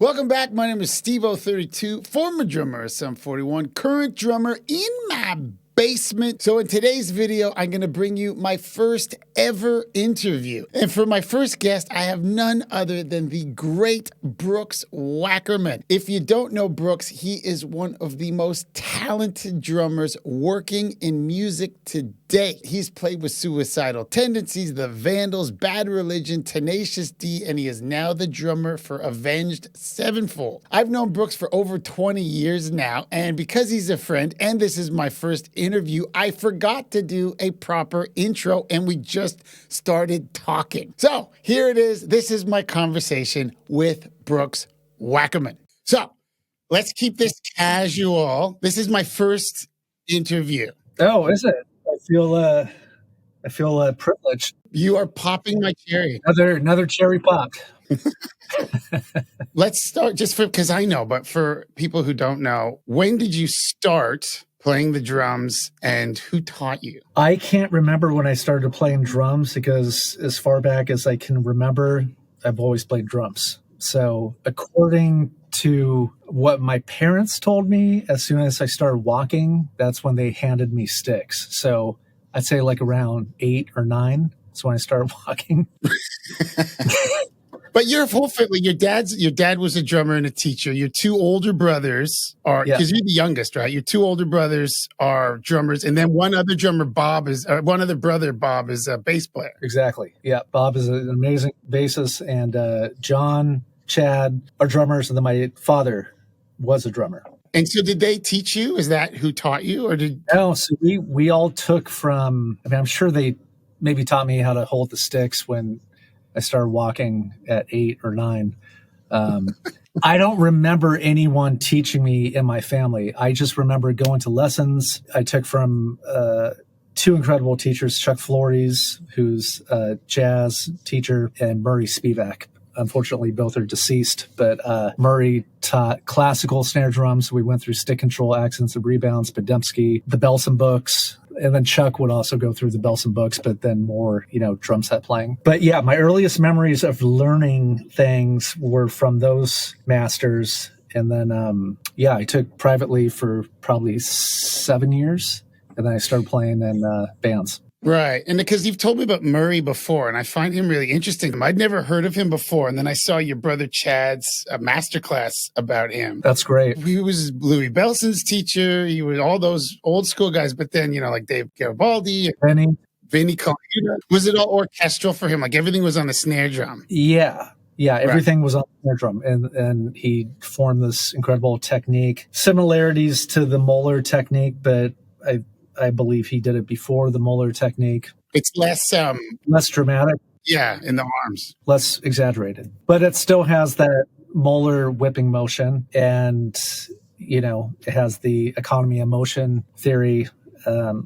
Welcome back. My name is Stevo32, former drummer of Sum41, current drummer in my basement. So in today's video, I'm going to bring you my first ever interview. And for my first guest, I have none other than the great Brooks Wackerman. If you don't know Brooks, he is one of the most talented drummers working in music today. He's played with Suicidal Tendencies, The Vandals, Bad Religion, Tenacious D, and he is now the drummer for Avenged Sevenfold. I've known Brooks for over 20 years now, and because he's a friend and this is my first interview, I forgot to do a proper intro, and we just started talking. So here it is. This is my conversation with Brooks Wackerman. So let's keep this casual. This is my first interview. Oh, is it? I feel privileged. You are popping my cherry. Another cherry pop. Let's start just because I know, but for people who don't know, when did you start playing the drums and who taught you? I can't remember when I started playing drums because as far back as I can remember, I've always played drums. So according to what my parents told me, as soon as I started walking, that's when they handed me sticks. So I'd say like around 8 or 9. That's when I started walking. But your whole family, your dad was a drummer and a teacher. Your two older brothers are, because you're the youngest, right? Your two older brothers are drummers, and then one other brother, Bob, is a bass player. Exactly. Yeah, Bob is an amazing bassist, and John, Chad are drummers, and then my father was a drummer. And so did they teach you? Is that who taught you? Or did... No, so we all took from, I'm sure they maybe taught me how to hold the sticks when I started walking at 8 or 9. I don't remember anyone teaching me in my family. I just remember going to lessons. I took from two incredible teachers, Chuck Flores, who's a jazz teacher, and Murray Spivak. Unfortunately, both are deceased, but Murray taught classical snare drums. We went through stick control, accents and rebounds, Podemsky, the Belson books. And then Chuck would also go through the Belson books, but then more, drum set playing. But yeah, my earliest memories of learning things were from those masters. And then, I took privately for probably 7 years. And then I started playing in bands. Right. And because you've told me about Murray before, and I find him really interesting. I'd never heard of him before. And then I saw your brother Chad's Masterclass about him. That's great. He was Louis Belson's teacher. He was all those old school guys. But then, like Dave Garibaldi, Vinny Colaiuta. Was it all orchestral for him? Like everything was on the snare drum? Yeah. Yeah, everything was on the snare drum, and he formed this incredible technique. Similarities to the Moeller technique, but I believe he did it before the Moeller technique. It's less dramatic. Yeah, in the arms. Less exaggerated. But it still has that Moeller whipping motion, and, it has the economy of motion theory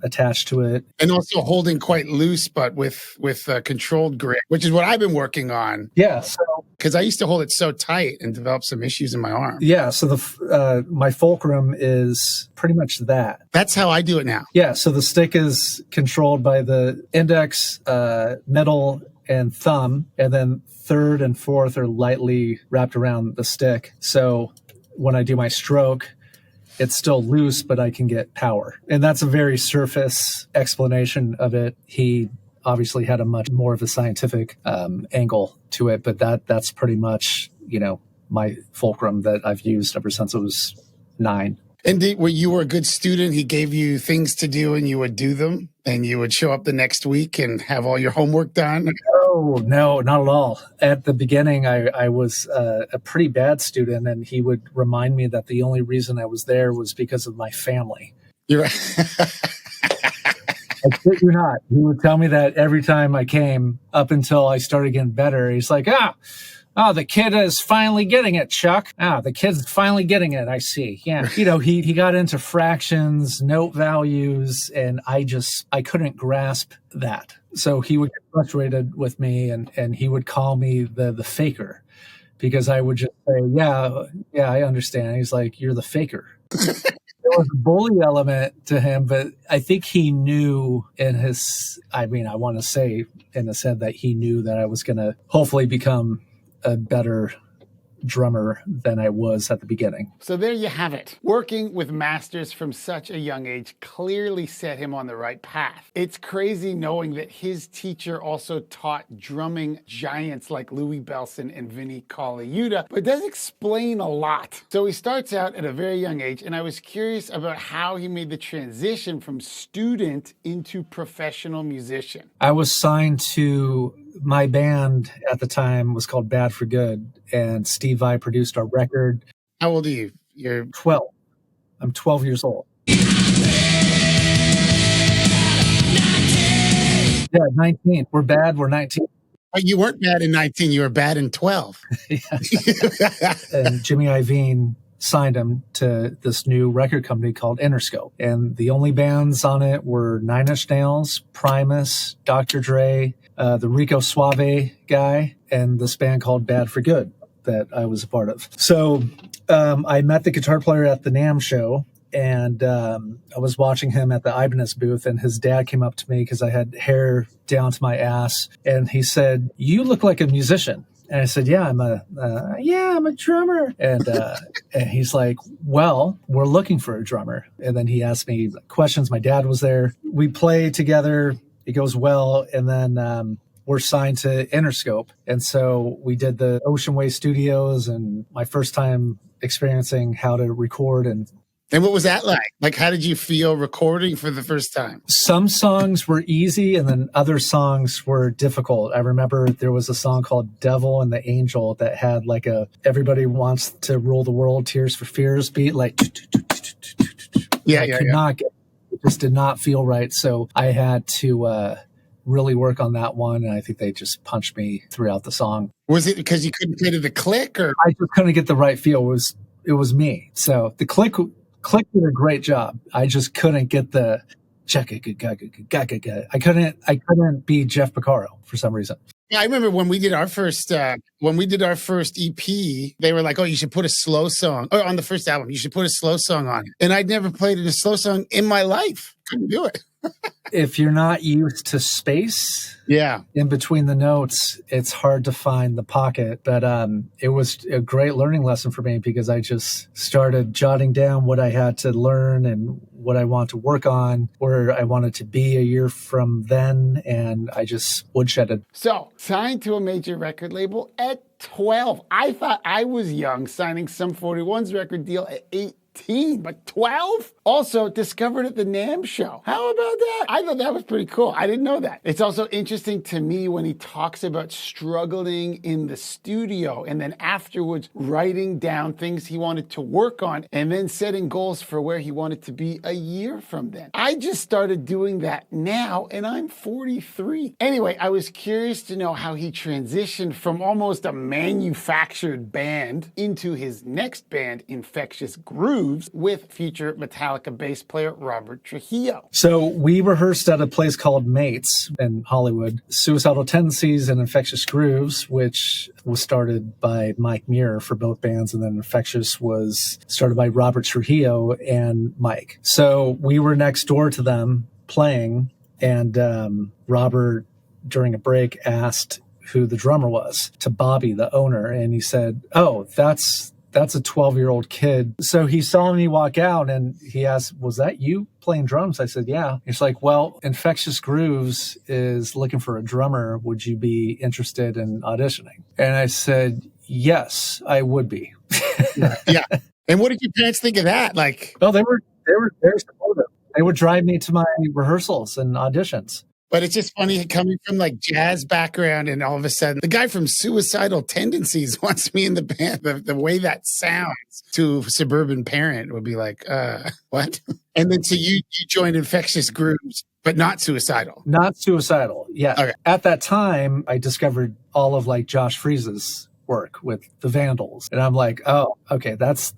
attached to it. And also holding quite loose, but with controlled grip, which is what I've been working on. Yeah. So because I used to hold it so tight and develop some issues in my arm. Yeah. So my fulcrum is pretty much that. That's how I do it now. Yeah. So the stick is controlled by the index, middle, and thumb, and then third and fourth are lightly wrapped around the stick. So when I do my stroke, it's still loose, but I can get power. And that's a very surface explanation of it. He obviously had a much more of a scientific angle to it, but that's pretty much, my fulcrum that I've used ever since I was 9. And you were a good student? He gave you things to do and you would do them? And you would show up the next week and have all your homework done? No, not at all. At the beginning, I was a pretty bad student, and he would remind me that the only reason I was there was because of my family. You're right. I kid you not. He would tell me that every time I came up until I started getting better. He's like, the kid is finally getting it, Chuck. The kid's finally getting it. I see. Yeah. He got into fractions, note values, and I couldn't grasp that. So he would get frustrated with me, and he would call me the faker, because I would just say, yeah, I understand. He's like, you're the faker. There was a bully element to him, but I think he knew I want to say in his head that he knew that I was going to hopefully become a better drummer than I was at the beginning. So there you have it. Working with masters from such a young age clearly set him on the right path. It's crazy knowing that his teacher also taught drumming giants like Louis Bellson and Vinnie Colaiuta, but it does explain a lot. So he starts out at a very young age, and I was curious about how he made the transition from student into professional musician. I was signed to my band at the time was called Bad for Good, and Steve Vai produced our record. How old are you? You're 12. I'm 12 years old. Yeah, 19. We're bad. We're 19. But you weren't bad in 19. You were bad in 12. And Jimmy Iovine signed him to this new record company called Interscope. And the only bands on it were Nine Inch Nails, Primus, Dr. Dre, the Rico Suave guy, and this band called Bad for Good that I was a part of. So I met the guitar player at the NAMM show, and I was watching him at the Ibanez booth, and his dad came up to me because I had hair down to my ass, and he said, "You look like a musician." And I said, I'm a drummer. And he's like, well, we're looking for a drummer. And then he asked me questions. My dad was there. We play together. It goes well. And then we're signed to Interscope. And so we did the Ocean Way Studios, and my first time experiencing how to record. And what was that like? Like, how did you feel recording for the first time? Some songs were easy, and then other songs were difficult. I remember there was a song called Devil and the Angel that had like a Everybody Wants to Rule the World, Tears for Fears beat, like not get it. Just did not feel right. So I had to really work on that one, and I think they just punched me throughout the song. Was it because you couldn't play to the click, or I just couldn't get the right feel? It was me. So the click did a great job. I just couldn't get the I couldn't be Jeff Porcaro for some reason. Yeah, I remember when we did our first EP, they were like, "Oh, you should put a slow song." Or on the first album, you should put a slow song on it. And I'd never played a slow song in my life. Couldn't do it. If you're not used to space in between the notes, it's hard to find the pocket. But it was a great learning lesson for me, because I just started jotting down what I had to learn and what I want to work on, where I wanted to be a year from then, and I just woodshedded. So, signed to a major record label at 12. I thought I was young, signing Sum 41's record deal at 18, but 12? Also discovered at the NAMM show. How about that? I thought that was pretty cool. I didn't know that. It's also interesting to me when he talks about struggling in the studio and then afterwards writing down things he wanted to work on and then setting goals for where he wanted to be a year from then. I just started doing that now, and I'm 43. Anyway, I was curious to know how he transitioned from almost a manufactured band into his next band, Infectious Grooves, with future Metallica bass player Robert Trujillo. So we rehearsed at a place called Mates in Hollywood. Suicidal Tendencies and Infectious Grooves, which was started by Mike Muir for both bands, and then Infectious was started by Robert Trujillo and Mike. So we were next door to them playing, and Robert, during a break, asked who the drummer was to Bobby, the owner, and he said, "Oh, that's a 12-year-old kid." So he saw me walk out and he asked, "Was that you playing drums?" I said, "Yeah." He's like, "Well, Infectious Grooves is looking for a drummer. Would you be interested in auditioning?" And I said, "Yes, I would be." Yeah. And what did your parents think of that? Like, well, they were very supportive. They would drive me to my rehearsals and auditions. But it's just funny coming from like jazz background, and all of a sudden the guy from Suicidal Tendencies wants me in the band. The way that sounds to a suburban parent would be like, what? And then so you joined Infectious Grooves, but not Suicidal. Not Suicidal, yeah. Okay. At that time, I discovered all of like Josh Freese's work with the Vandals, and I'm like, oh, okay, that's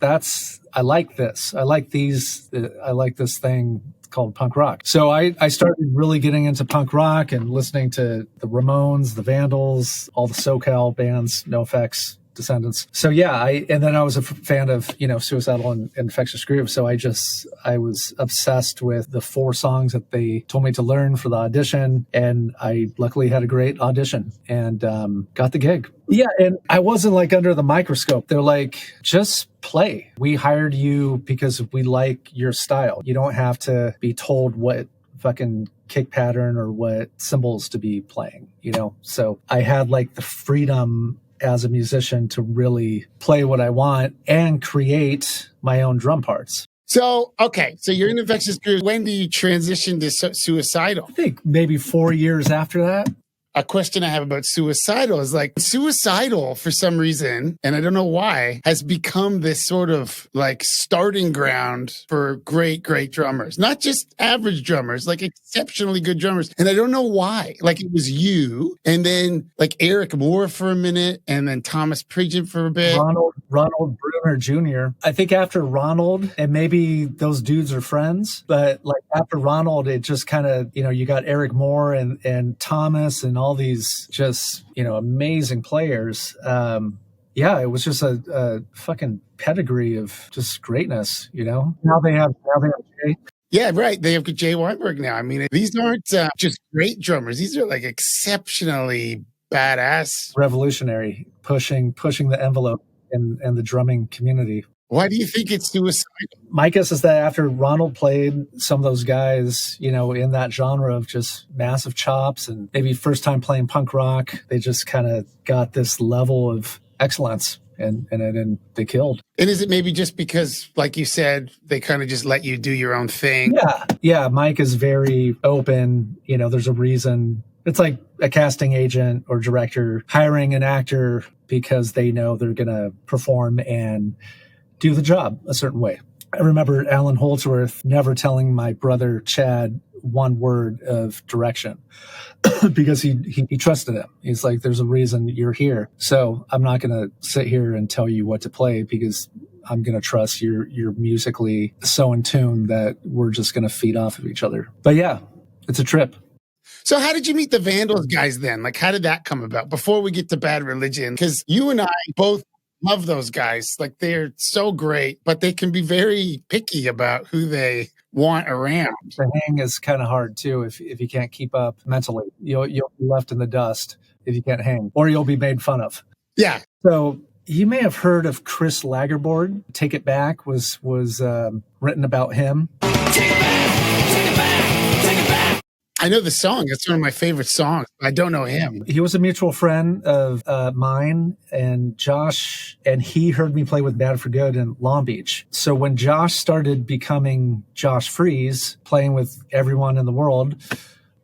I like this. I like these. I like this thing called punk rock. So I started really getting into punk rock and listening to the Ramones, the Vandals, all the SoCal bands, NoFX, descendants. So yeah, and then I was a fan of, Suicidal and Infectious Groove. So I was obsessed with the 4 songs that they told me to learn for the audition. And I luckily had a great audition and got the gig. Yeah. And I wasn't like under the microscope. They're like, just play. We hired you because we like your style. You don't have to be told what fucking kick pattern or what cymbals to be playing, So I had like the freedom as a musician to really play what I want and create my own drum parts. So, okay. So you're in Infectious Groove. When do you transition to Suicidal? I think maybe 4 years after that. A question I have about Suicidal is like Suicidal for some reason, and I don't know why, has become this sort of like starting ground for great, great drummers, not just average drummers, like exceptionally good drummers. And I don't know why. Like it was you and then like Eric Moore for a minute and then Thomas Pridgeon for a bit. Ronald Bruner Jr. I think after Ronald, and maybe those dudes are friends, but like after Ronald, it just kind of, you got Eric Moore and Thomas and all these just, amazing players. It was just a fucking pedigree of just greatness, Now they have Jay. Yeah, right. They have Jay Weinberg now. I mean, these aren't just great drummers. These are like exceptionally badass. Revolutionary, pushing the envelope in the drumming community. Why do you think it's Suicidal? My guess is that after Ronald played some of those guys, in that genre of just massive chops and maybe first time playing punk rock, they just kind of got this level of excellence and they killed. And is it maybe just because, like you said, they kind of just let you do your own thing? Yeah. Mike is very open. There's a reason. It's like a casting agent or director hiring an actor because they know they're going to perform and do the job a certain way. I remember Alan Holdsworth never telling my brother Chad one word of direction because he trusted him. He's like, there's a reason you're here. So I'm not going to sit here and tell you what to play because I'm going to trust you're musically so in tune that we're just going to feed off of each other. But yeah, it's a trip. So how did you meet the Vandals guys then? Like, how did that come about before we get to Bad Religion? Because you and I both love those guys. Like, they're so great, but they can be very picky about who they want around. The hang is kind of hard too. If you can't keep up mentally, you'll be left in the dust if you can't hang, or you'll be made fun of. Yeah. So you may have heard of Chris Lagerborg. Take It Back was written about him. Take it back, take it back, take it back. I know the song. It's one of my favorite songs. I don't know him. He was a mutual friend of mine and Josh, and he heard me play with Bad for Good in Long Beach. So when Josh started becoming Josh Freeze, playing with everyone in the world,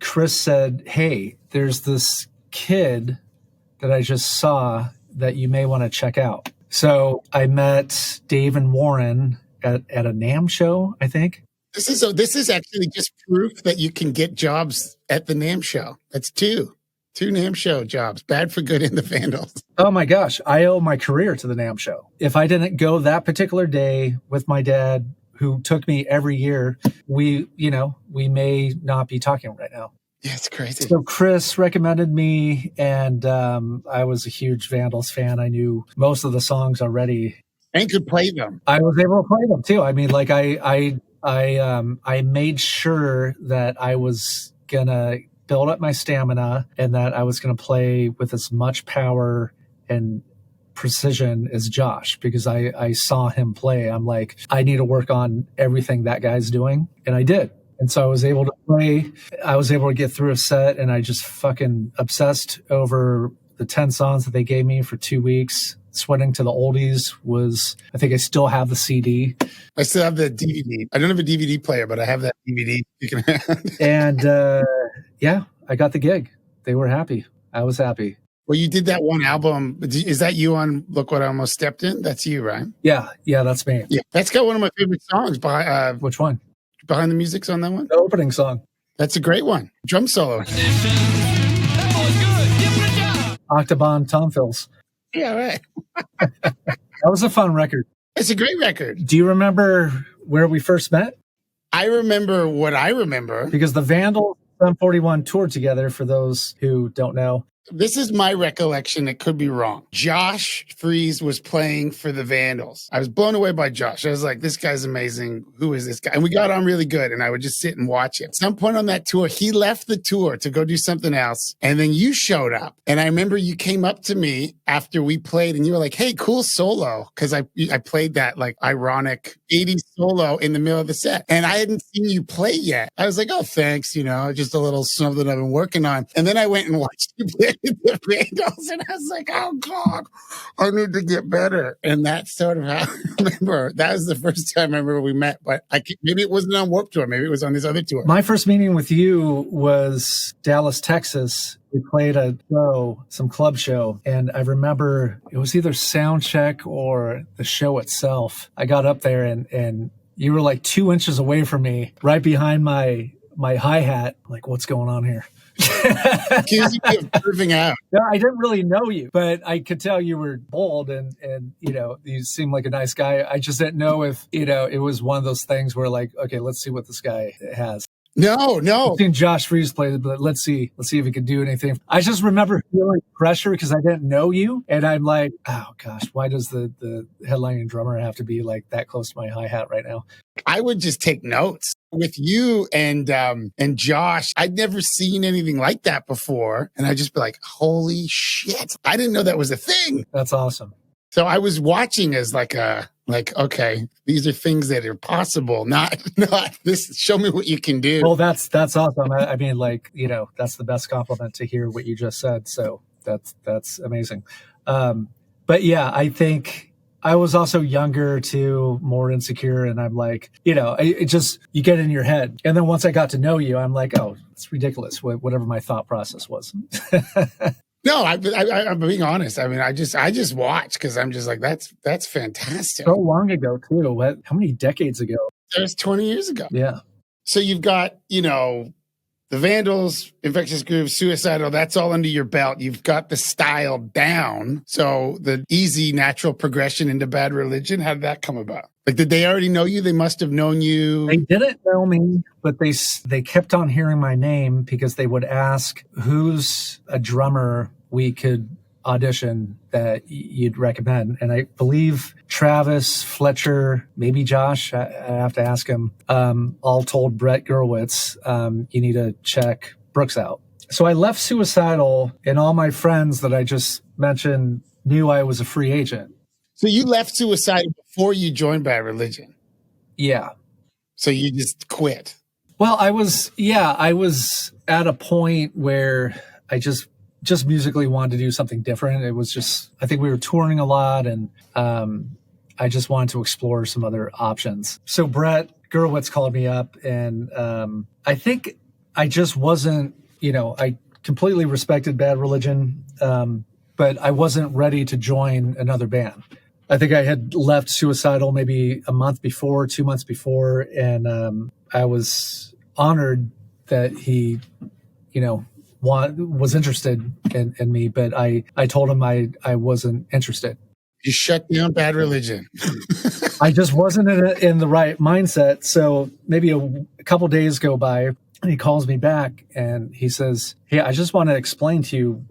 Chris said, hey, there's this kid that I just saw that you may want to check out. So I met Dave and Warren at a NAMM show, I think. This is actually just proof that you can get jobs at the NAMM show. That's two NAMM show jobs, Bad for Good and the Vandals. Oh my gosh, I owe my career to the NAMM show. If I didn't go that particular day with my dad, who took me every year, we may not be talking right now. Yeah, it's crazy. So Chris recommended me, and I was a huge Vandals fan. I knew most of the songs already. And could play them. I was able to play them too. I mean, like I made sure that I was gonna build up my stamina and that I was gonna play with as much power and precision as Josh, because I saw him play. I'm like, I need to work on everything that guy's doing, and I did. And so I was able to play. I was able to get through a set, and I just fucking obsessed over the 10 songs that they gave me for 2 weeks. Sweating to the Oldies was, I think I still have the CD. I still have the DVD. I don't have a DVD player, but I have that DVD. And yeah, I got the gig. They were happy. I was happy. Well, you did that one album. Is that you on Look What I Almost Stepped In? That's you, right? Yeah, that's me. Yeah, that's got one of my favorite songs. Which one? Behind the Music's on that one? The opening song. That's a great one. Drum solo. Octobon Tom Fills. Yeah, right. That was a fun record. It's a great record. Do you remember where we first met? I remember what I remember. Because the Vandals 741 toured together, for those who don't know. this is my recollection. It could be wrong. Josh Freeze was playing for the Vandals. I was blown away by Josh. I was like, this guy's amazing. Who is this guy? And we got on really good. And I would just sit and watch it. At some point on that tour, he left the tour to go do something else. And then you showed up. And I remember you came up to me after we played and you were like, hey, cool solo. Because I played that like ironic 80s solo in the middle of the set. And I hadn't seen you play yet. I was like, oh, thanks. You know, just a little something I've been working on. And then I went and watched you play the Vandals. And I was like, oh, God, I need to get better. And that's sort of how I remember. That was the first time I remember we met. But maybe it wasn't on Warped Tour. Maybe it was on this other tour. My first meeting with you was Dallas, Texas. We played a show, some club show, and I remember it was either sound check or the show itself. I got up there and you were like 2 inches away from me, right behind my hi-hat. Like, what's going on here? Accusing you of curving out. No, I didn't really know you, but I could tell you were bold and you know, you seemed like a nice guy. I just didn't know if, you know, it was one of those things where like, okay, let's see what this guy has. No. I've seen Josh Freeze play, but let's see if he can do anything. I just remember feeling pressure because I didn't know you. And I'm like, oh gosh, why does the headlining drummer have to be like that close to my hi-hat right now? I would just take notes with you and Josh. I'd never seen anything like that before. And I'd just be like, holy shit. I didn't know that was a thing. That's awesome. So I was watching as okay, these are things that are possible, not this. Show me what you can do. Well, that's awesome. I mean, like, you know, that's the best compliment to hear what you just said. So that's amazing. But yeah, I think I was also younger too, more insecure. And I'm like, you know, it just, you get in your head. And then once I got to know you, I'm like, oh, it's ridiculous. Whatever my thought process was. No, I'm being honest. I mean, I just watch because I'm just like, that's fantastic. So long ago too. How many decades ago? That was 20 years ago. Yeah. So you've got, you know, the Vandals, Infectious Grooves, Suicidal, that's all under your belt. You've got the style down. So the easy, natural progression into Bad Religion, how did that come about? Like, did they already know you? They must have known you. They didn't know me, but they kept on hearing my name because they would ask, who's a drummer we could audition that you'd recommend? And I believe Travis, Fletcher, maybe Josh, I have to ask him, all told Brett Gurewitz, you need to check Brooks out. So I left Suicidal, and all my friends that I just mentioned knew I was a free agent. So you left Suicidal before you joined Bad Religion? Yeah. So you just quit? Well, I was at a point where I just musically wanted to do something different. It was just, I think we were touring a lot, and I just wanted to explore some other options. So Brett Gurewitz called me up, and I think I just wasn't, you know, I completely respected Bad Religion, but I wasn't ready to join another band. I think I had left Suicidal maybe a month before, 2 months before, and I was honored that he, you know, was interested in me, but I told him I wasn't interested. You shut down Bad Religion. I just wasn't in the right mindset. So maybe a couple days go by, and he calls me back and he says, hey, I just want to explain to you,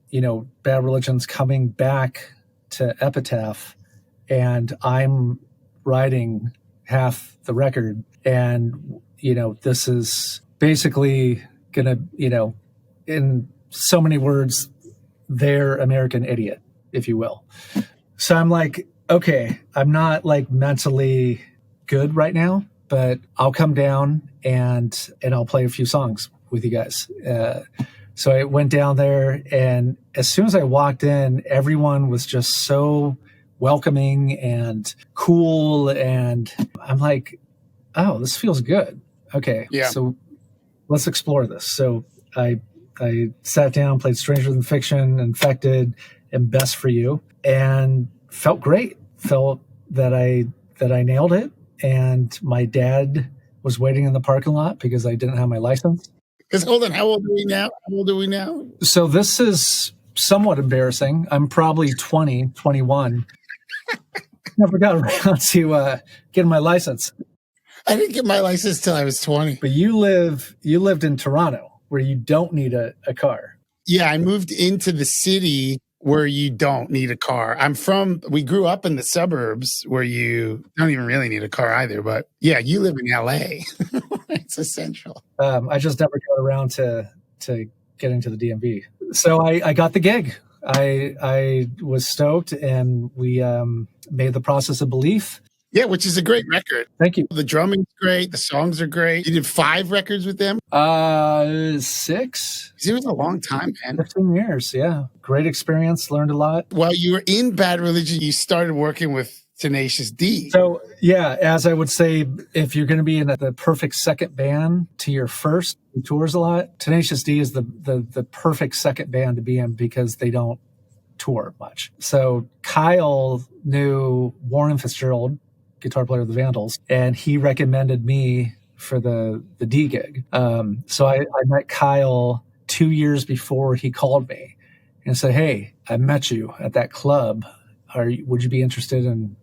you know, Bad Religion's coming back to Epitaph, and I'm writing half the record. And, you know, this is basically going to, you know, in so many words, they're American Idiot, if you will. So I'm like, okay, I'm not like mentally good right now, but I'll come down and I'll play a few songs with you guys. So I went down there, and as soon as I walked in, everyone was just so welcoming and cool. And I'm like, oh, this feels good. Okay. Yeah. So let's explore this. So I sat down, played Stranger Than Fiction, Infected, and Best for You, and felt great. Felt that I nailed it. And my dad was waiting in the parking lot because I didn't have my license. Because hold on, how old are we now? So this is somewhat embarrassing. I'm probably 20, 21. Never got around to getting my license. I didn't get my license till I was 20. But you lived in Toronto, where you don't need a car. Yeah, I moved into the city where you don't need a car. We grew up in the suburbs where you don't even really need a car either. But yeah, you live in LA. It's essential. I just never got around to getting to the DMV. So I got the gig. I was stoked, and we made The Process of Belief. Yeah, which is a great record. Thank you. The drumming's great. The songs are great. You did 5 records with them? 6. It was a long time, man. 15 years, yeah. Great experience, learned a lot. While you were in Bad Religion, you started working with Tenacious D. So, yeah, as I would say, if you're going to be in the perfect second band to your first, who tours a lot, Tenacious D is the perfect second band to be in because they don't tour much. So Kyle knew Warren Fitzgerald, guitar player of the Vandals, and he recommended me for the D gig. So I met Kyle 2 years before he called me and said, "Hey, I met you at that club. Would you be interested in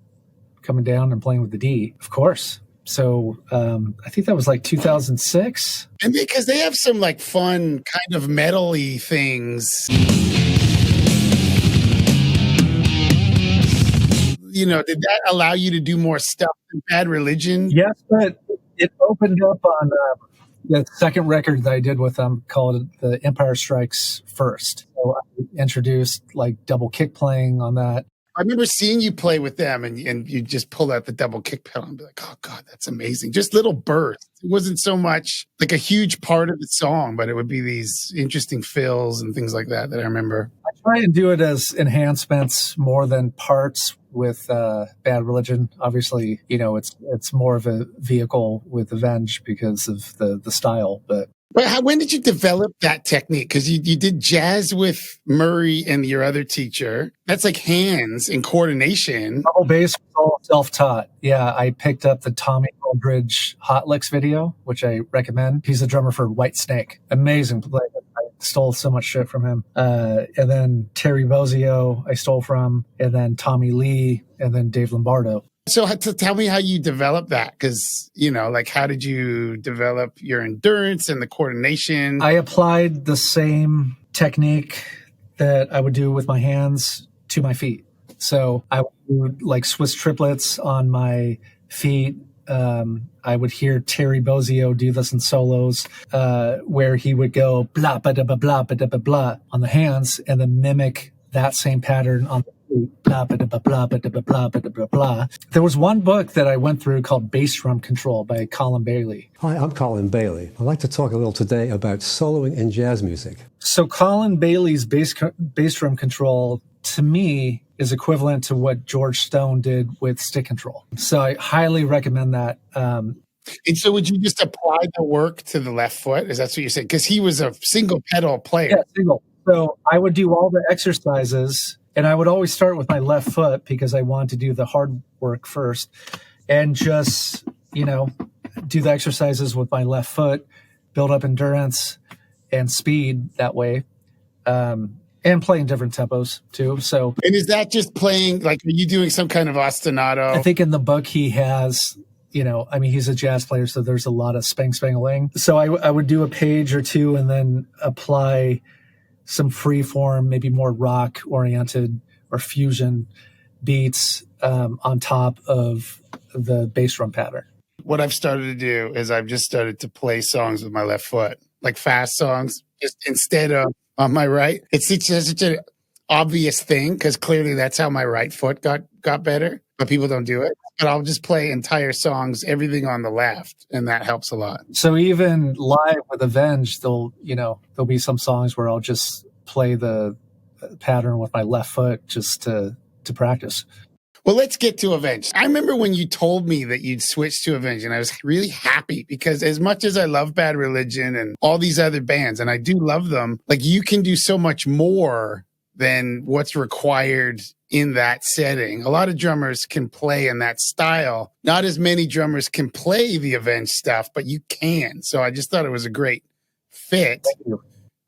coming down and playing with the D?" Of course. So I think that was like 2006. And because they have some like fun kind of metal-y things. You know, did that allow you to do more stuff than Bad Religion? Yes, but it opened up on the second record that I did with them called The Empire Strikes First. So I introduced like double kick playing on that. I remember seeing you play with them and you just pull out the double kick pedal and be like, oh God, that's amazing. Just little bursts. It wasn't so much like a huge part of the song, but it would be these interesting fills and things like that I remember. I try and do it as enhancements more than parts with Bad Religion. Obviously, you know, it's more of a vehicle with Avenged because of the style, but when did you develop that technique? Because you did jazz with Murray and your other teacher. That's like hands and coordination. Double bass was all self-taught. Yeah, I picked up the Tommy Aldridge Hot Licks video, which I recommend. He's the drummer for White Snake. Amazing player. I stole so much shit from him. And then Terry Bozzio I stole from, and then Tommy Lee, and then Dave Lombardo. So tell me how you developed that, because, you know, like how did you develop your endurance and the coordination? I applied the same technique that I would do with my hands to my feet. So I would do like Swiss triplets on my feet. I would hear Terry Bozzio do this in solos, where he would go blah, ba, da, ba, blah, ba, da, ba, blah on the hands and then mimic that same pattern on the feet. Blah, ba, da, ba, blah, ba, da, ba, blah, ba, da, ba, blah. There was one book that I went through called Bass Drum Control by Colin Bailey. Hi, I'm Colin Bailey. I'd like to talk a little today about soloing in jazz music. So Colin Bailey's bass drum control, to me, is equivalent to what George Stone did with stick control. So I highly recommend that. And so would you just apply the work to the left foot? Is that what you're saying? Because he was a single pedal player. Yeah, single. So I would do all the exercises, and I would always start with my left foot because I wanted to do the hard work first, and just, you know, do the exercises with my left foot, build up endurance and speed that way. And playing different tempos too. So, and is that just playing, like, are you doing some kind of ostinato? I think in the book he has, you know, I mean, he's a jazz player, so there's a lot of spang-spang-a-ling. So I would do a page or two and then apply some free form, maybe more rock oriented or fusion beats on top of the bass drum pattern. What I've started to do is I've just started to play songs with my left foot, like fast songs, just instead of on my right. It's such an obvious thing because clearly that's how my right foot got better, but people don't do it. But I'll just play entire songs, everything on the left, and that helps a lot. So even live with Avenged, there'll be some songs where I'll just play the pattern with my left foot just to practice. Well, let's get to Avenged. I remember when you told me that you'd switched to Avenged, and I was really happy because as much as I love Bad Religion and all these other bands, and I do love them, like you can do so much more than what's required in that setting. A lot of drummers can play in that style. Not as many drummers can play the Avenged stuff, but you can. So I just thought it was a great fit. Thank you.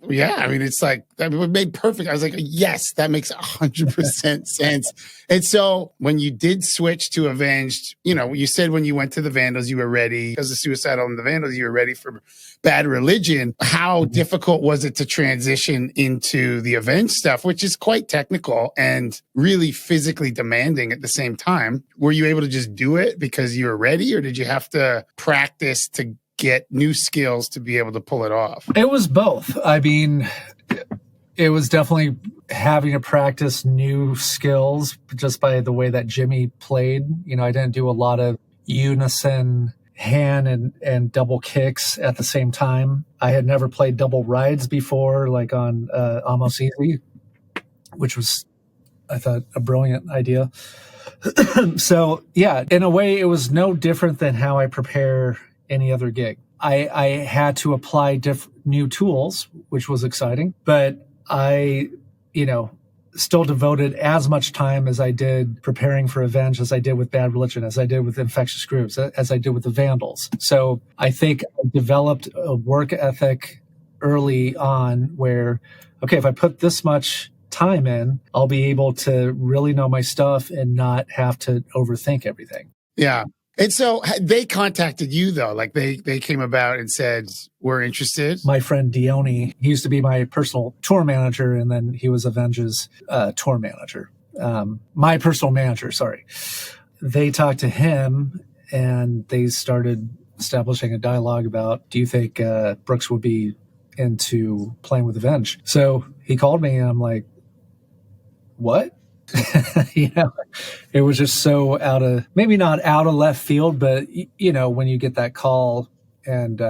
Yeah, I mean, it's like, I mean, it made perfect. I was like, yes, that makes 100% sense. And so when you did switch to Avenged, you know, you said when you went to the Vandals, you were ready because of Suicidal and the Vandals, you were ready for Bad Religion. How difficult was it to transition into the Avenged stuff, which is quite technical and really physically demanding at the same time? Were you able to just do it because you were ready, or did you have to practice to get new skills to be able to pull it off? It was both. I mean, it was definitely having to practice new skills just by the way that Jimmy played. You know, I didn't do a lot of unison hand and double kicks at the same time. I had never played double rides before, like on Almost Easy, which was, I thought, a brilliant idea. So yeah, in a way, it was no different than how I prepare any other gig. I had to apply new tools, which was exciting, but I, you know, still devoted as much time as I did preparing for Avenged, as I did with Bad Religion, as I did with Infectious Grooves, as I did with the Vandals. So I think I developed a work ethic early on where, okay, if I put this much time in, I'll be able to really know my stuff and not have to overthink everything. Yeah. And so they contacted you, though, like they came about and said, we're interested. My friend Dione, he used to be my personal tour manager, and then he was Avenge's tour manager. My personal manager, sorry. They talked to him, and they started establishing a dialogue about, do you think Brooks would be into playing with Avenged? So he called me, and I'm like, what? You know, it was just so maybe not out of left field, but you know, when you get that call and,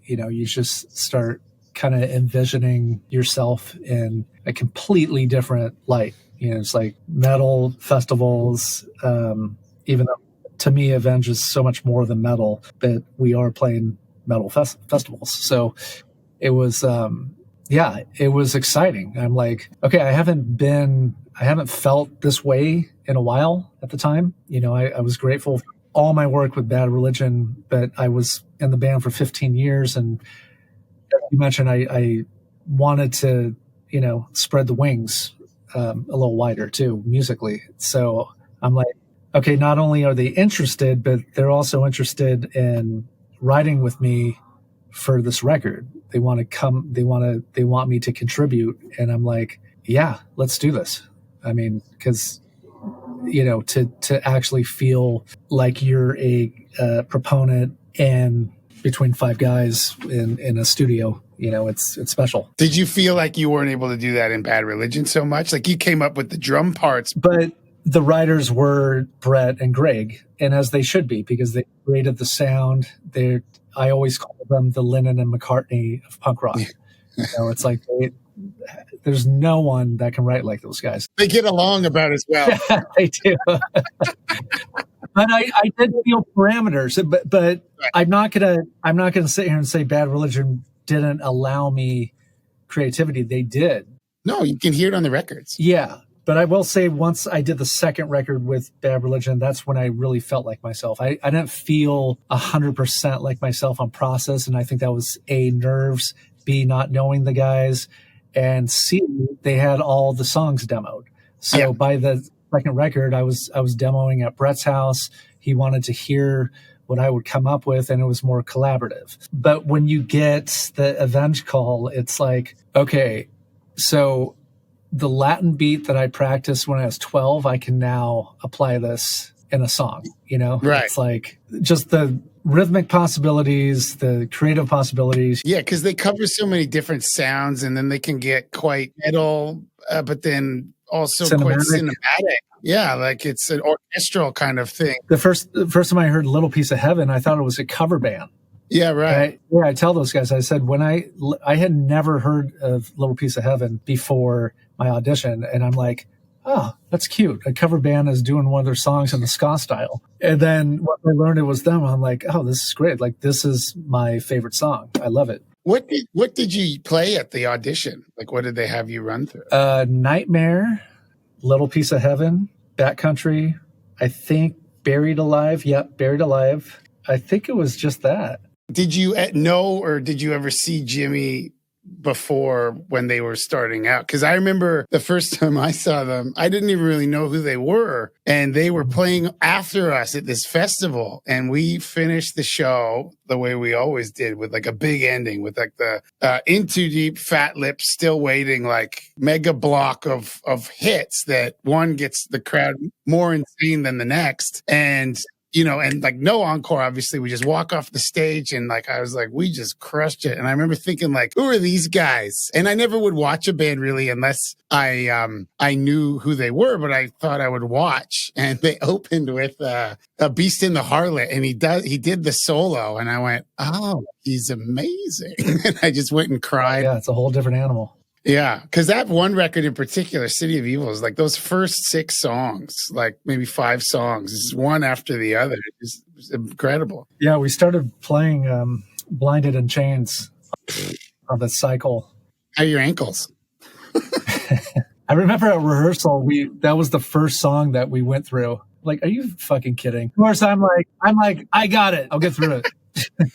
you know, you just start kind of envisioning yourself in a completely different light. You know, it's like metal festivals, even though to me, Avenged is so much more than metal, but we are playing metal festivals. So it was, yeah, it was exciting. I'm like, okay, I haven't felt this way in a while at the time. You know, I was grateful for all my work with Bad Religion, but I was in the band for 15 years. And as you mentioned, I wanted to, you know, spread the wings a little wider too, musically. So I'm like, okay, not only are they interested, but they're also interested in writing with me for this record. They want to come, they want me to contribute. And I'm like, yeah, let's do this. I mean, because, you know, to actually feel like you're a proponent and between five guys in a studio, you know, it's special. Did you feel like you weren't able to do that in Bad Religion so much? Like you came up with the drum parts. But the writers were Brett and Greg, and as they should be, because they created the sound. I always call them the Lennon and McCartney of punk rock. You know, it's like there's no one that can write like those guys. They get along about as well. They do. But I did feel parameters, but right. I'm not gonna sit here and say Bad Religion didn't allow me creativity. They did. No, you can hear it on the records. Yeah. But I will say once I did the second record with Bad Religion, that's when I really felt like myself. I didn't feel 100% like myself on process. And I think that was A, nerves, B, not knowing the guys, and C, they had all the songs demoed. So by the second record, I was demoing at Brett's house. He wanted to hear what I would come up with, and it was more collaborative. But when you get the Avenged call, it's like, okay, so the Latin beat that I practiced when I was 12, I can now apply this in a song, you know? Right. It's like just the rhythmic possibilities, the creative possibilities. Yeah, because they cover so many different sounds, and then they can get quite metal, but then also quite cinematic. Yeah, like it's an orchestral kind of thing. The first time I heard Little Piece of Heaven, I thought it was a cover band. Yeah, right. I tell those guys, I said, when I had never heard of Little Piece of Heaven before my audition, and I'm like, oh, that's cute. A cover band is doing one of their songs in the ska style. And then when I learned it was them, I'm like, oh, this is great. Like, this is my favorite song. I love it. What did you play at the audition? Like, what did they have you run through? Nightmare, Little Piece of Heaven, Backcountry, I think Buried Alive. Yep, Buried Alive. I think it was just that. Did you know, or did you ever see Jimmy before when they were starting out? Because I remember the first time I saw them, I didn't even really know who they were. And they were playing after us at this festival. And we finished the show the way we always did, with like a big ending with like the In Too Deep, Fat Lips, Still Waiting, like mega block of hits that one gets the crowd more insane than the next. And and like no encore, obviously. We just walk off the stage and like, I was like, we just crushed it. And I remember thinking like, who are these guys? And I never would watch a band really unless I knew who they were, but I thought I would watch. And they opened with A Beast in the Harlot, and he did the solo, and I went, oh, he's amazing. And I just went and cried. Yeah, it's a whole different animal. Yeah, because that one record in particular, City of Evil, is like those first 6 songs, like maybe 5 songs, is one after the other. It's incredible. Yeah, we started playing Blinded in Chains on the cycle. How are your ankles? I remember at rehearsal, that was the first song that we went through. Like, are you fucking kidding? Of course, I'm like, I got it. I'll get through it.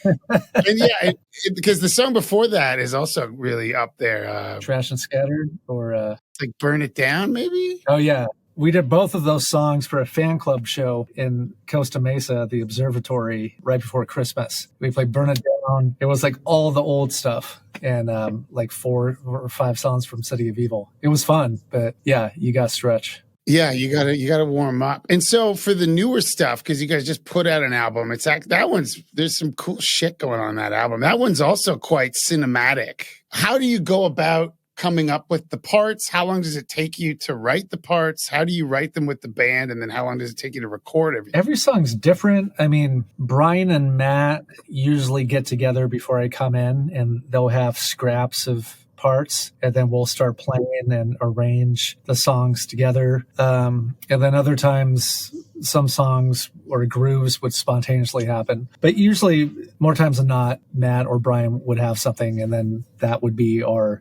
And yeah, because the song before that is also really up there. Trash and Scattered, or like Burn It Down, maybe? Oh, yeah. We did both of those songs for a fan club show in Costa Mesa, the observatory, right before Christmas. We played Burn It Down. It was like all the old stuff, and like 4 or 5 songs from City of Evil. It was fun, but yeah, you got to stretch. Yeah, you gotta warm up. And so for the newer stuff, because you guys just put out an album, there's some cool shit going on that album. That one's also quite cinematic. How do you go about coming up with the parts? How long does it take you to write the parts? How do you write them with the band? And then how long does it take you to record everything? Every song's different. I mean, Brian and Matt usually get together before I come in, and they'll have scraps of parts, and then we'll start playing and arrange the songs together. And then other times, some songs or grooves would spontaneously happen. But usually, more times than not, Matt or Brian would have something, and then that would be our,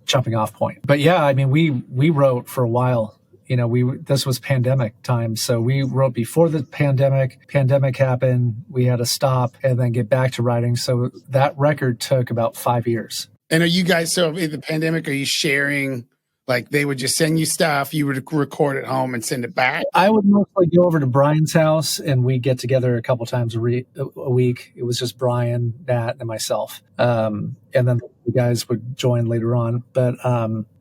jumping off point. But yeah, I mean, we wrote for a while. This was pandemic time, so we wrote before the pandemic. Pandemic happened, we had to stop and then get back to writing. So that record took about 5 years. And are you guys, so in the pandemic, are you sharing, like they would just send you stuff, you would record at home and send it back? I would mostly go over to Brian's house, and we get together a couple times a week. It was just Brian, Matt, and myself. And then the guys would join later on. But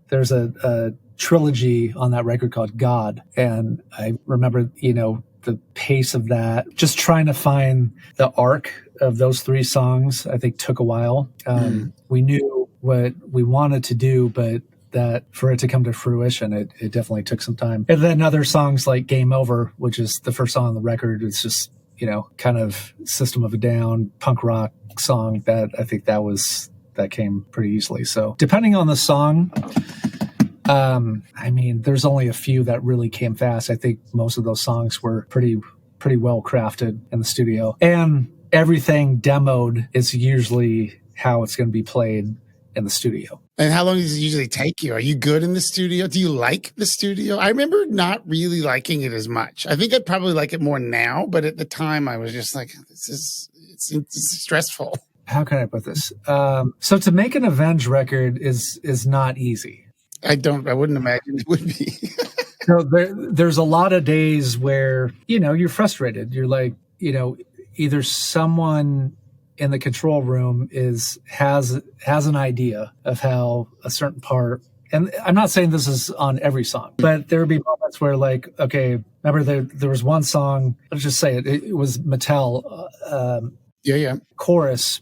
there's a trilogy on that record called God. And I remember, the pace of that, just trying to find the arc of those 3 songs, I think took a while. We knew what we wanted to do, but that for it to come to fruition, it definitely took some time. And then other songs like Game Over, which is the first song on the record, it's just, kind of System of a Down, punk rock song that I think that came pretty easily. So depending on the song, I mean, there's only a few that really came fast. I think most of those songs were pretty well crafted in the studio, and everything demoed is usually how it's going to be played in the studio. And how long does it usually take you? Are you good in the studio? Do you like the studio? I remember not really liking it as much. I think I'd probably like it more now, but at the time I was just like, it's stressful. How can I put this? So to make an Avenged record is not easy. I wouldn't imagine it would be. So there's a lot of days where, you're frustrated. You're like, either someone in the control room has an idea of how a certain part, and I'm not saying this is on every song, but there would be moments where, like, okay, remember there was one song, let's just say it was Mattel chorus.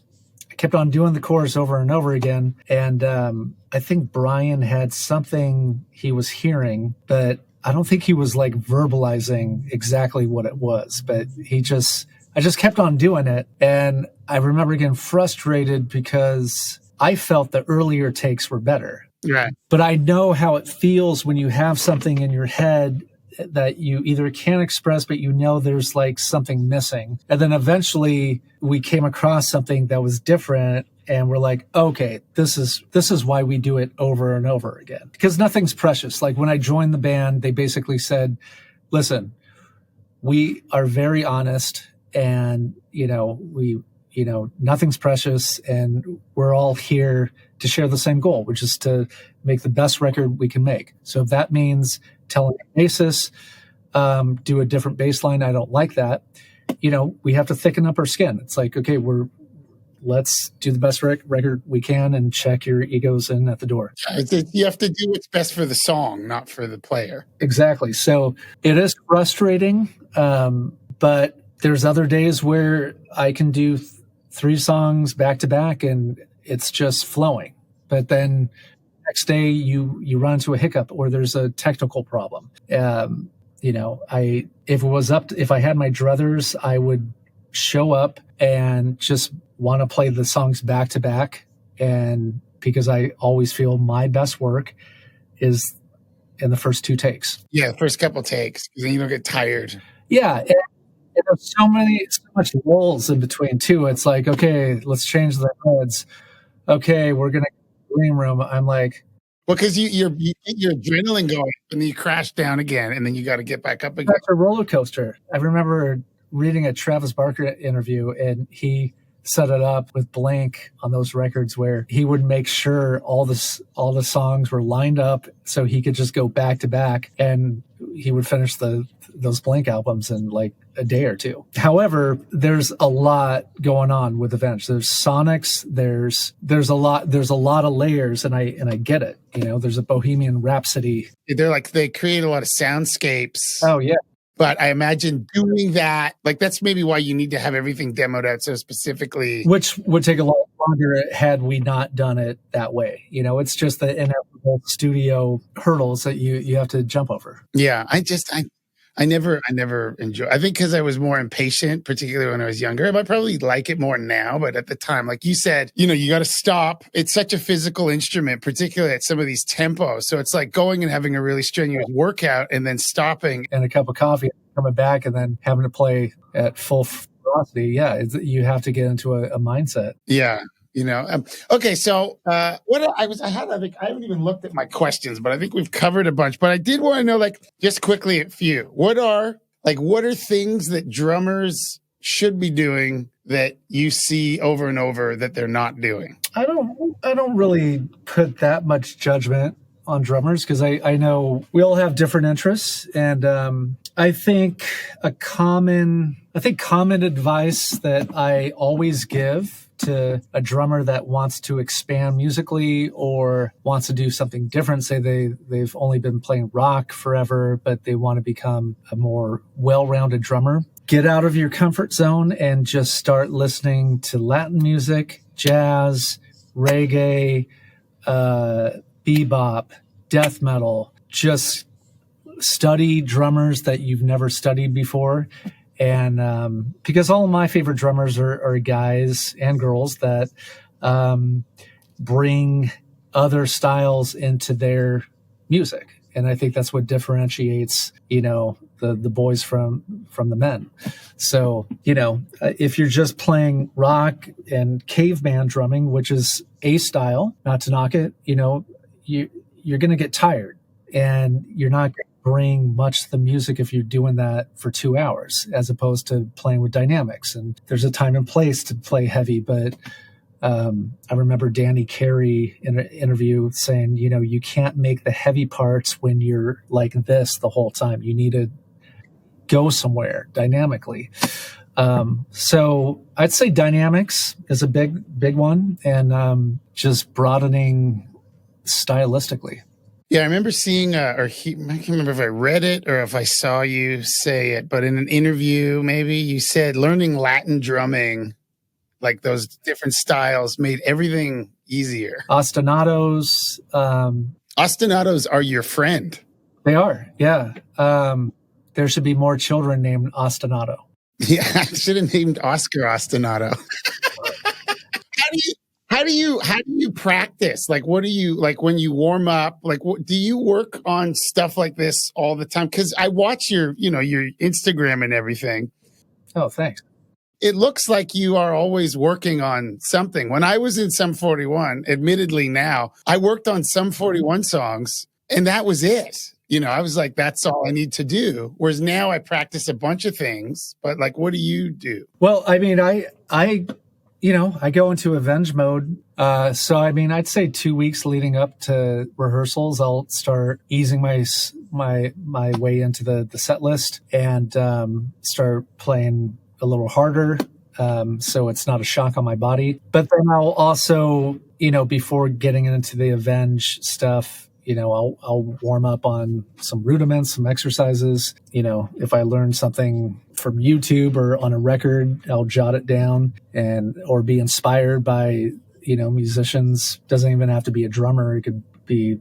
I kept on doing the chorus over and over again, and I think Brian had something he was hearing, but I don't think he was like verbalizing exactly what it was, but I just kept on doing it. And I remember getting frustrated because I felt the earlier takes were better. Right. But I know how it feels when you have something in your head that you either can't express, but there's like something missing. And then eventually we came across something that was different, and we're like, okay, this is why we do it over and over again. Because nothing's precious. Like when I joined the band, they basically said, listen, we are very honest, and we nothing's precious, and we're all here to share the same goal, which is to make the best record we can make. So if that means telling a bassist, do a different bass line, I don't like that. We have to thicken up our skin. It's like, okay, let's do the best record we can and check your egos in at the door. You have to do what's best for the song, not for the player. Exactly. So it is frustrating, but there's other days where I can do 3 songs back to back and it's just flowing. But then next day you run into a hiccup or there's a technical problem. If I had my druthers, I would show up and just want to play the songs back to back. And because I always feel my best work is in the first 2 takes. Yeah, first couple takes, because then you don't get tired. Yeah. And there's so much lulls in between too. It's like, okay, let's change the heads. Okay, we're going to green room. I'm like, well, because you get your adrenaline going and then you crash down again and then you got to get back up again. That's a roller coaster. I remember reading a Travis Barker interview and he set it up with Blank on those records where he would make sure all the songs were lined up so he could just go back to back, and he would finish those Blank albums in like a day or 2. However, there's a lot going on with Avenged. There's sonics, there's a lot of layers, and I get it. There's a Bohemian Rhapsody. They create a lot of soundscapes. Oh yeah. But I imagine doing that, that's maybe why you need to have everything demoed out so specifically. Which would take a lot longer had we not done it that way. It's just the inevitable studio hurdles that you have to jump over. Yeah, I never enjoyed. I think because I was more impatient, particularly when I was younger. I probably like it more now, but at the time, like you said, you got to stop. It's such a physical instrument, particularly at some of these tempos. So it's like going and having a really strenuous workout and then stopping. And a cup of coffee, coming back, and then having to play at full velocity. Yeah, you have to get into a mindset. Yeah. Okay. So, I haven't even looked at my questions, but I think we've covered a bunch, but I did want to know, just quickly a few, what are things that drummers should be doing that you see over and over that they're not doing? I don't really put that much judgment on drummers because I know we all have different interests. And, I think common advice that I always give to a drummer that wants to expand musically or wants to do something different, say they've only been playing rock forever, but they want to become a more well-rounded drummer. Get out of your comfort zone and just start listening to Latin music, jazz, reggae, bebop, death metal. Just study drummers that you've never studied before. And because all of my favorite drummers are guys and girls that bring other styles into their music. And I think that's what differentiates, the boys from the men. So, if you're just playing rock and caveman drumming, which is a style, not to knock it, you're going to get tired and you're not going to bring much to the music if you're doing that for 2 hours, as opposed to playing with dynamics. And there's a time and place to play heavy. But I remember Danny Carey in an interview saying, you can't make the heavy parts when you're like this the whole time. You need to go somewhere dynamically. So I'd say dynamics is a big one, and just broadening stylistically. Yeah, I remember seeing, I can't remember if I read it or if I saw you say it, but in an interview, maybe you said learning Latin drumming, like those different styles, made everything easier. Ostinatos. Ostinatos are your friend. They are, yeah. There should be more children named Ostinato. Yeah, I should have named Oscar Ostinato. How do you practice? What do you, when you warm up, do you work on stuff like this all the time? Cause I watch your Instagram and everything. Oh, thanks. It looks like you are always working on something. When I was in Sum 41, admittedly now, I worked on Sum 41 songs and that was it. I was like, that's all I need to do. Whereas now I practice a bunch of things, but what do you do? Well, I mean, I I go into Avenged mode. So, I mean, I'd say 2 weeks leading up to rehearsals, I'll start easing my way into the set list and start playing a little harder. So it's not a shock on my body. But then I'll also, before getting into the Avenge stuff, I'll warm up on some rudiments, some exercises. If I learn something from YouTube or on a record, I'll jot it down or be inspired by, musicians. Doesn't even have to be a drummer. It could be,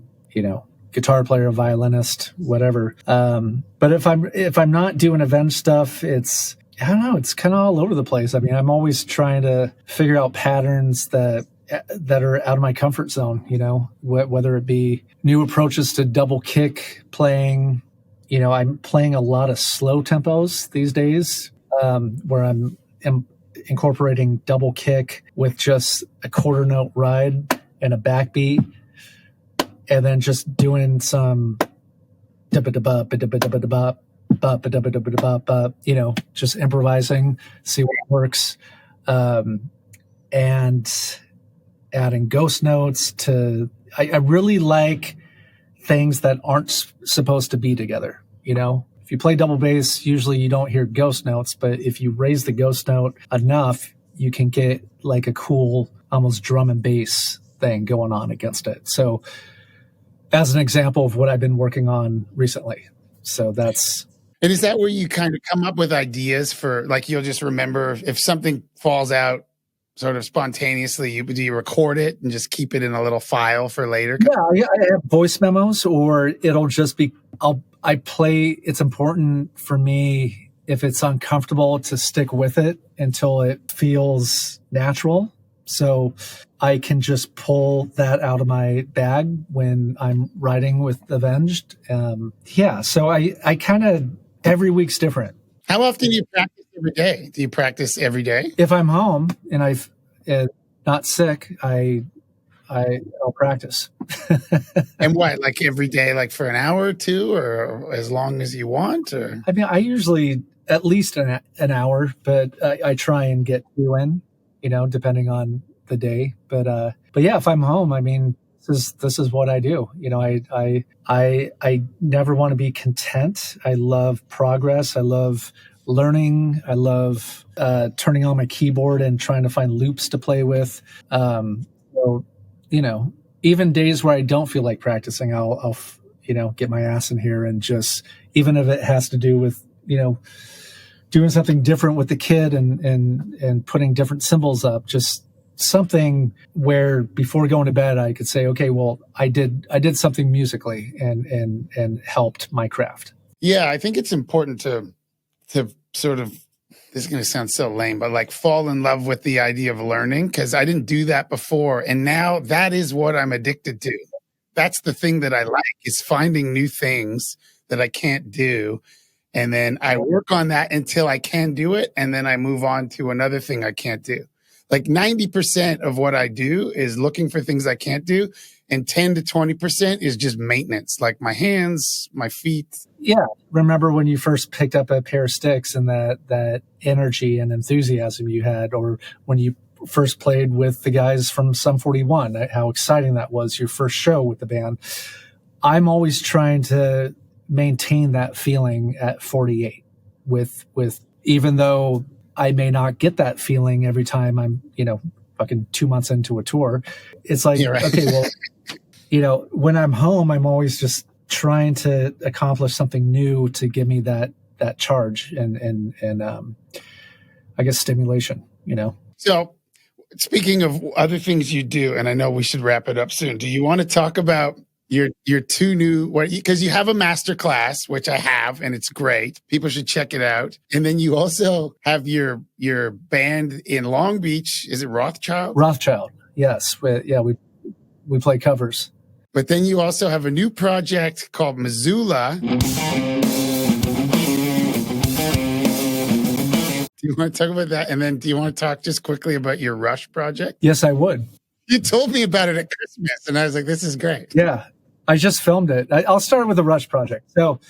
guitar player, violinist, whatever. But if I'm not doing Avenge stuff, I don't know, it's kind of all over the place. I mean, I'm always trying to figure out patterns that are out of my comfort zone, whether it be new approaches to double kick playing. I'm playing a lot of slow tempos these days, where I'm incorporating double kick with just a quarter note ride and a backbeat, and then just doing some just improvising, see what works, and adding ghost notes to. I really like things that aren't supposed to be together. If you play double bass, usually you don't hear ghost notes, but if you raise the ghost note enough, you can get like a cool, almost drum and bass thing going on against it. So, as an example of what I've been working on recently. So that's. And is that where you kind of come up with ideas for, like, you'll just remember if something falls out sort of spontaneously, do you record it and just keep it in a little file for later? Yeah, I have voice memos, or it'll just be, I play. It's important for me, if it's uncomfortable, to stick with it until it feels natural. So I can just pull that out of my bag when I'm writing with Avenged. So I kind of, every week's different. How often do you practice every day? Do you practice every day? If I'm home and I've not sick, I'll practice. And what, like every day, like for an hour or two, or as long as you want? Or I mean, I usually at least an hour, but I try and get 2 in, depending on the day. But yeah, if I'm home, I mean, this is what I do. I never want to be content. I love progress. I love learning. I love turning on my keyboard and trying to find loops to play with. So, even days where I don't feel like practicing, I'll get my ass in here and just, even if it has to do with, doing something different with the kid and putting different symbols up, just something where before going to bed, I could say, okay, well, I did something musically and helped my craft. Yeah, I think it's important to sort of, this is going to sound so lame, but like fall in love with the idea of learning, because I didn't do that before. And now that is what I'm addicted to. That's the thing that I like, is finding new things that I can't do. And then I work on that until I can do it. And then I move on to another thing I can't do. Like 90% of what I do is looking for things I can't do. And 10 to 20% is just maintenance, like my hands, my feet. Yeah. Remember when you first picked up a pair of sticks and that energy and enthusiasm you had, or when you first played with the guys from Sum 41, how exciting that was, your first show with the band. I'm always trying to maintain that feeling at 48 with even though I may not get that feeling every time I'm, fucking 2 months into a tour. It's like, right. Okay, well, when I'm home, I'm always just trying to accomplish something new to give me that charge and I guess stimulation, So speaking of other things you do, and I know we should wrap it up soon, do you want to talk about your two new, because you have a Masterclass, which I have, and it's great. People should check it out. And then you also have your band in Long Beach. Is it Rothschild? Rothschild, yes. We play covers. But then you also have a new project called Missoula. Do you want to talk about that? And then do you want to talk just quickly about your Rush project? Yes, I would. You told me about it at Christmas, and I was like, this is great. Yeah, I just filmed it. I'll start with the Rush project. So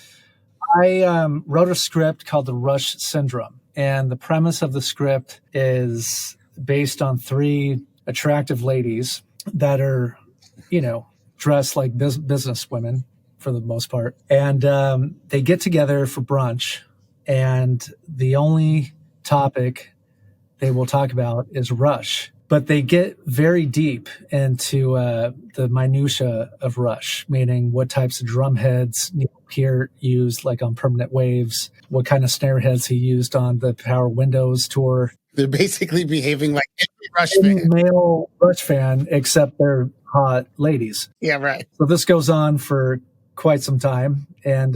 I wrote a script called The Rush Syndrome. And the premise of the script is based on 3 attractive ladies that are, dressed like business women for the most part. And they get together for brunch, and the only topic they will talk about is Rush. But they get very deep into the minutia of Rush, meaning what types of drum heads Neil Peart used, like on Permanent Waves, what kind of snare heads he used on the Power Windows tour. They're basically behaving like every Rush fan. Male Rush fan, except they're hot ladies. Yeah, right. So this goes on for quite some time, and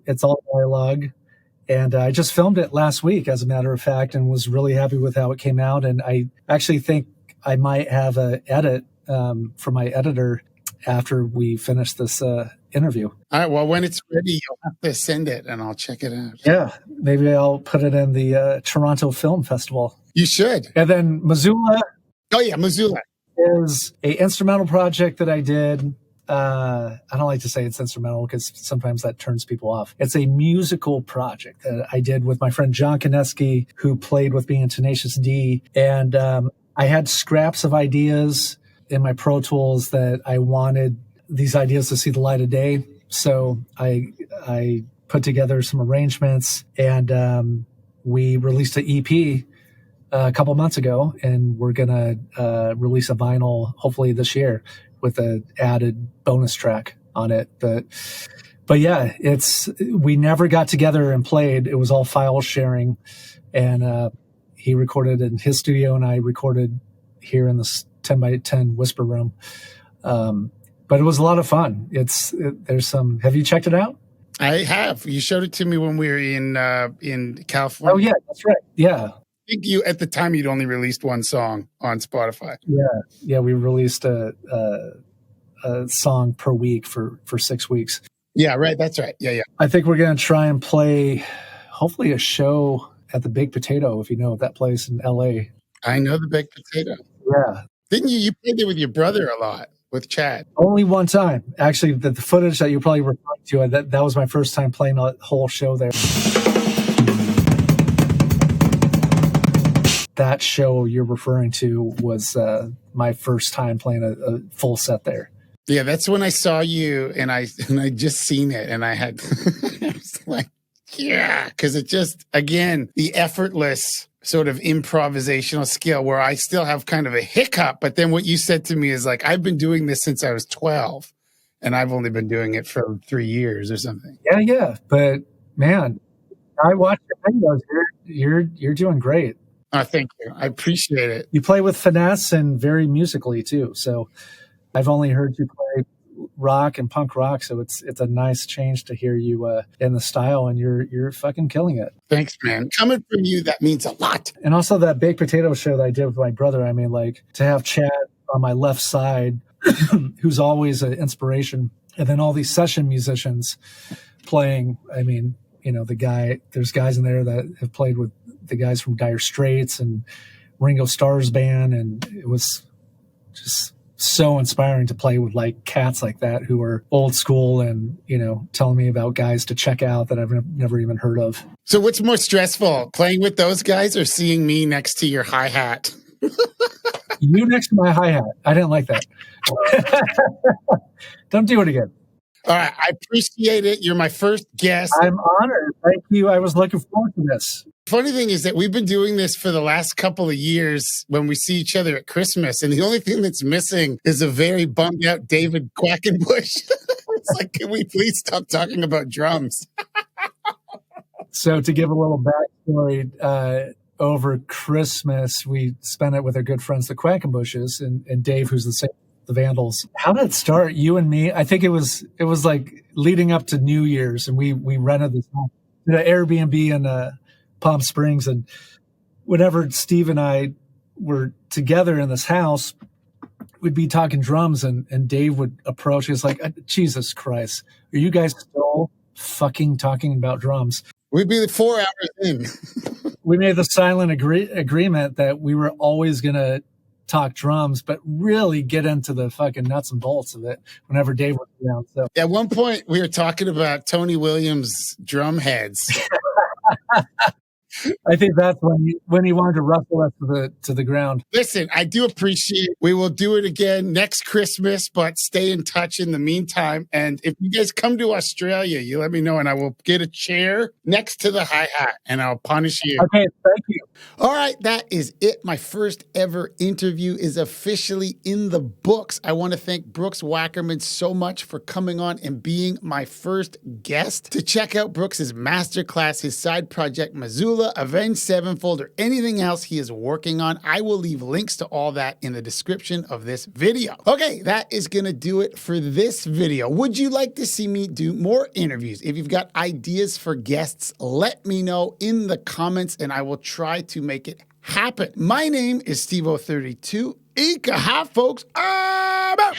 it's all dialogue. And I just filmed it last week, as a matter of fact, and was really happy with how it came out. And I actually think I might have an edit from my editor after we finish this interview. All right. Well, when it's ready, you'll have to send it, and I'll check it out. Yeah. Maybe I'll put it in the Toronto Film Festival. You should. And then Missoula. Oh, yeah, Missoula. Is a instrumental project that I did. I don't like to say it's instrumental because sometimes that turns people off. It's a musical project that I did with my friend John Koneski, who played with me in Tenacious D. And I had scraps of ideas in my Pro Tools that I wanted these ideas to see the light of day. So I put together some arrangements, and we released an EP a couple months ago, and we're going to release a vinyl hopefully this year with an added bonus track on it. But yeah, we never got together and played. It was all file sharing, and he recorded in his studio and I recorded here in this 10 by 10 whisper room. But it was a lot of fun. Have you checked it out? I have. You showed it to me when we were in California. Oh yeah, that's right. Yeah. I think at the time you'd only released one song on Spotify. Yeah, we released a song per week for 6 weeks. Yeah, right. That's right. Yeah. I think we're going to try and play, hopefully, a show at the Big Potato, if you know that place in L.A. I know the Big Potato. Yeah. Didn't you? You played there with your brother a lot, with Chad. Only one time. Actually, the footage that you're probably referring to, that was my first time playing a whole show there. That show you're referring to was my first time playing a full set there. Yeah, that's when I saw you, and I just seen it, and I had I was like, yeah, because it just, again, the effortless sort of improvisational skill where I still have kind of a hiccup, but then what you said to me is like, I've been doing this since I was 12, and I've only been doing it for 3 years or something. Yeah, but man, I watch your videos. You're doing great. Oh, thank you. I appreciate it. You play with finesse and very musically too. So I've only heard you play rock and punk rock, so it's a nice change to hear you in the style, and you're fucking killing it. Thanks, man. Coming from you, that means a lot. And also that baked potato show that I did with my brother. I mean, like, to have Chad on my left side, who's always an inspiration, and then all these session musicians playing. I mean, there's guys in there that have played with the guys from Dire Straits and Ringo Starr's band, and it was just so inspiring to play with like cats like that who are old school and telling me about guys to check out that I've never even heard of. So what's more stressful, playing with those guys or seeing me next to your hi-hat? You next to my hi-hat. I didn't like that. Don't do it again. All right, I appreciate it. You're my first guest. I'm honored. Thank you. I was looking forward to this. Funny thing is that we've been doing this for the last couple of years when we see each other at Christmas, and the only thing that's missing is a very bummed out David Quackenbush. It's like, can we please stop talking about drums? So to give a little backstory, over Christmas, we spent it with our good friends, the Quackenbushes, and Dave, who's the Vandals. How did it start? You and me? I think it was like leading up to New Year's, and we rented this Airbnb in Palm Springs, and whenever Steve and I were together in this house, we'd be talking drums, and Dave would approach. He was like, Jesus Christ, are you guys still fucking talking about drums? We'd be 4 hours in. We made the silent agreement that we were always going to talk drums, but really get into the fucking nuts and bolts of it whenever Dave was around. So at one point we were talking about Tony Williams drum heads. I think that's when he wanted to wrestle us to the ground. Listen, I do appreciate it. We will do it again next Christmas, but stay in touch in the meantime. And if you guys come to Australia, you let me know and I will get a chair next to the hi-hat and I'll punish you. Okay, thank you. All right, that is it. My first ever interview is officially in the books. I want to thank Brooks Wackerman so much for coming on and being my first guest. To check out Brooks's Masterclass, his side project Missoula, Avenged Sevenfold, or anything else he is working on, I will leave links to all that in the description of this video. Okay, that is going to do it for this video. Would you like to see me do more interviews? If you've got ideas for guests, let me know in the comments and I will try to make it happen. My name is Stevo32. Ika, hi, folks. I'm out.